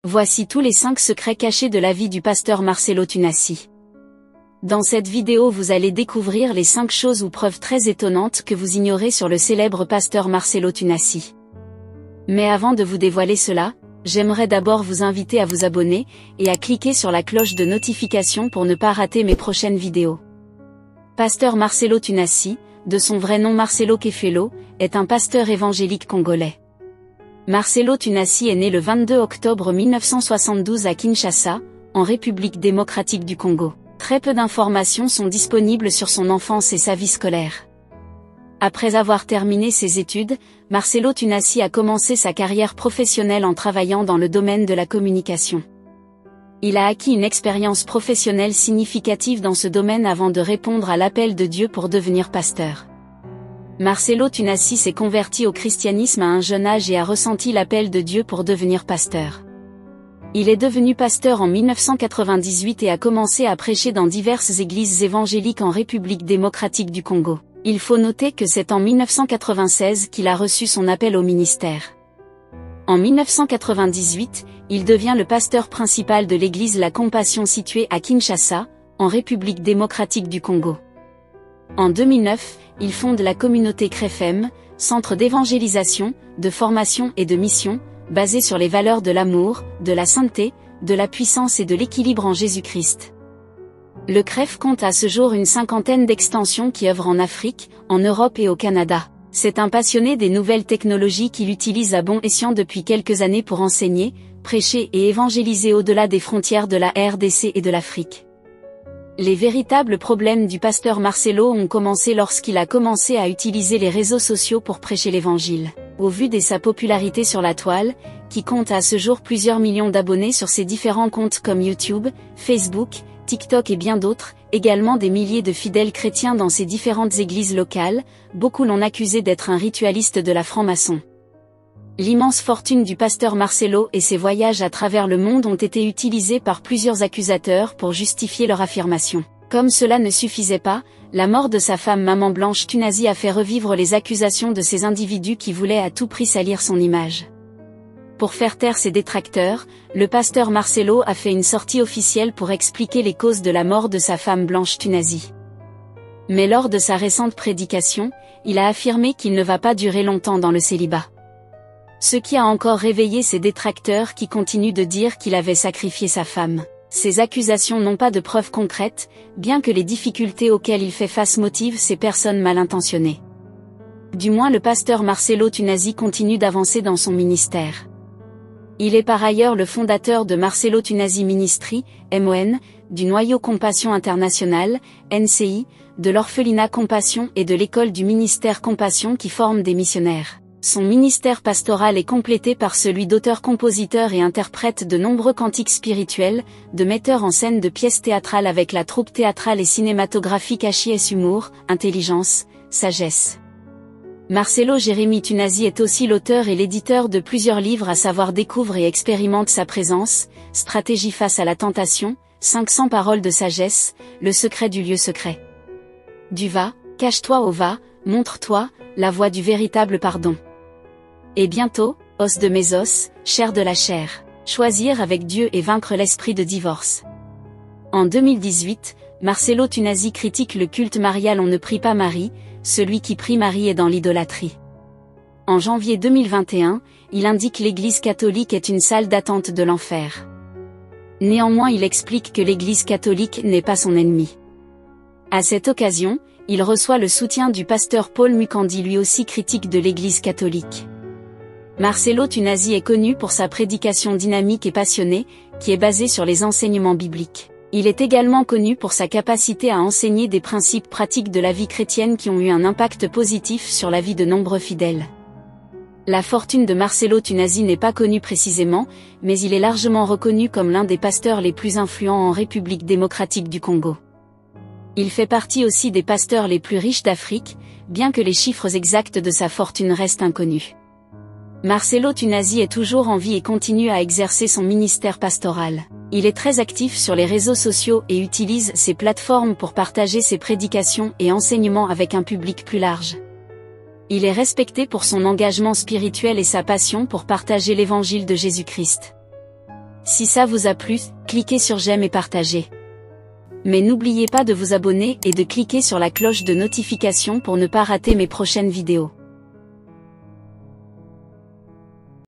Voici tous les 5 secrets cachés de la vie du pasteur Marcelo Tunasi. Dans cette vidéo vous allez découvrir les 5 choses ou preuves très étonnantes que vous ignorez sur le célèbre pasteur Marcelo Tunasi. Mais avant de vous dévoiler cela, j'aimerais d'abord vous inviter à vous abonner, et à cliquer sur la cloche de notification pour ne pas rater mes prochaines vidéos. Pasteur Marcelo Tunasi, de son vrai nom Marcelo Kefelo, est un pasteur évangélique congolais. Marcelo Tunasi est né le 22 octobre 1972 à Kinshasa, en République démocratique du Congo. Très peu d'informations sont disponibles sur son enfance et sa vie scolaire. Après avoir terminé ses études, Marcelo Tunasi a commencé sa carrière professionnelle en travaillant dans le domaine de la communication. Il a acquis une expérience professionnelle significative dans ce domaine avant de répondre à l'appel de Dieu pour devenir pasteur. Marcelo Tunasi s'est converti au christianisme à un jeune âge et a ressenti l'appel de Dieu pour devenir pasteur. Il est devenu pasteur en 1998 et a commencé à prêcher dans diverses églises évangéliques en République démocratique du Congo. Il faut noter que c'est en 1996 qu'il a reçu son appel au ministère. En 1998, il devient le pasteur principal de l'église La Compassion située à Kinshasa, en République démocratique du Congo. En 2009, il fonde la communauté CREFEM, centre d'évangélisation, de formation et de mission, basé sur les valeurs de l'amour, de la sainteté, de la puissance et de l'équilibre en Jésus-Christ. Le CREF compte à ce jour une 50aine d'extensions qui œuvrent en Afrique, en Europe et au Canada. C'est un passionné des nouvelles technologies qu'il utilise à bon escient depuis quelques années pour enseigner, prêcher et évangéliser au-delà des frontières de la RDC et de l'Afrique. Les véritables problèmes du pasteur Marcelo ont commencé lorsqu'il a commencé à utiliser les réseaux sociaux pour prêcher l'évangile. Au vu de sa popularité sur la toile, qui compte à ce jour plusieurs millions d'abonnés sur ses différents comptes comme YouTube, Facebook, TikTok et bien d'autres, également des milliers de fidèles chrétiens dans ses différentes églises locales, beaucoup l'ont accusé d'être un ritualiste de la franc-maçon. L'immense fortune du pasteur Marcelo et ses voyages à travers le monde ont été utilisés par plusieurs accusateurs pour justifier leur affirmation. Comme cela ne suffisait pas, la mort de sa femme Maman Blanche Tunasi a fait revivre les accusations de ces individus qui voulaient à tout prix salir son image. Pour faire taire ses détracteurs, le pasteur Marcelo a fait une sortie officielle pour expliquer les causes de la mort de sa femme Blanche Tunasi. Mais lors de sa récente prédication, il a affirmé qu'il ne va pas durer longtemps dans le célibat. Ce qui a encore réveillé ses détracteurs qui continuent de dire qu'il avait sacrifié sa femme. Ces accusations n'ont pas de preuves concrètes, bien que les difficultés auxquelles il fait face motivent ces personnes mal intentionnées. Du moins le pasteur Marcelo Tunasi continue d'avancer dans son ministère. Il est par ailleurs le fondateur de Marcelo Tunasi Ministry, MON, du Noyau Compassion International, NCI, de l'Orphelinat Compassion et de l'école du ministère Compassion qui forment des missionnaires. Son ministère pastoral est complété par celui d'auteur-compositeur et interprète de nombreux cantiques spirituels, de metteur en scène de pièces théâtrales avec la troupe théâtrale et cinématographique HIS Humour, Intelligence, Sagesse. Marcelo Jérémie Tunasi est aussi l'auteur et l'éditeur de plusieurs livres à savoir Découvre et expérimente sa présence, Stratégie face à la tentation, 500 paroles de sagesse, Le secret du lieu secret. Du va, cache-toi au va, montre-toi, la voie du véritable pardon. Et bientôt, os de mes os, chair de la chair, choisir avec Dieu et vaincre l'esprit de divorce. En 2018, Marcelo Tunasi critique le culte marial On ne prie pas Marie, celui qui prie Marie est dans l'idolâtrie. En janvier 2021, il indique l'Église catholique est une salle d'attente de l'enfer. Néanmoins il explique que l'Église catholique n'est pas son ennemi. À cette occasion, il reçoit le soutien du pasteur Paul Mukandi lui aussi critique de l'Église catholique. Marcelo Tunasi est connu pour sa prédication dynamique et passionnée, qui est basée sur les enseignements bibliques. Il est également connu pour sa capacité à enseigner des principes pratiques de la vie chrétienne qui ont eu un impact positif sur la vie de nombreux fidèles. La fortune de Marcelo Tunasi n'est pas connue précisément, mais il est largement reconnu comme l'un des pasteurs les plus influents en République démocratique du Congo. Il fait partie aussi des pasteurs les plus riches d'Afrique, bien que les chiffres exacts de sa fortune restent inconnus. Marcelo Tunasi est toujours en vie et continue à exercer son ministère pastoral. Il est très actif sur les réseaux sociaux et utilise ces plateformes pour partager ses prédications et enseignements avec un public plus large. Il est respecté pour son engagement spirituel et sa passion pour partager l'évangile de Jésus-Christ. Si ça vous a plu, cliquez sur j'aime et partagez. Mais n'oubliez pas de vous abonner et de cliquer sur la cloche de notification pour ne pas rater mes prochaines vidéos.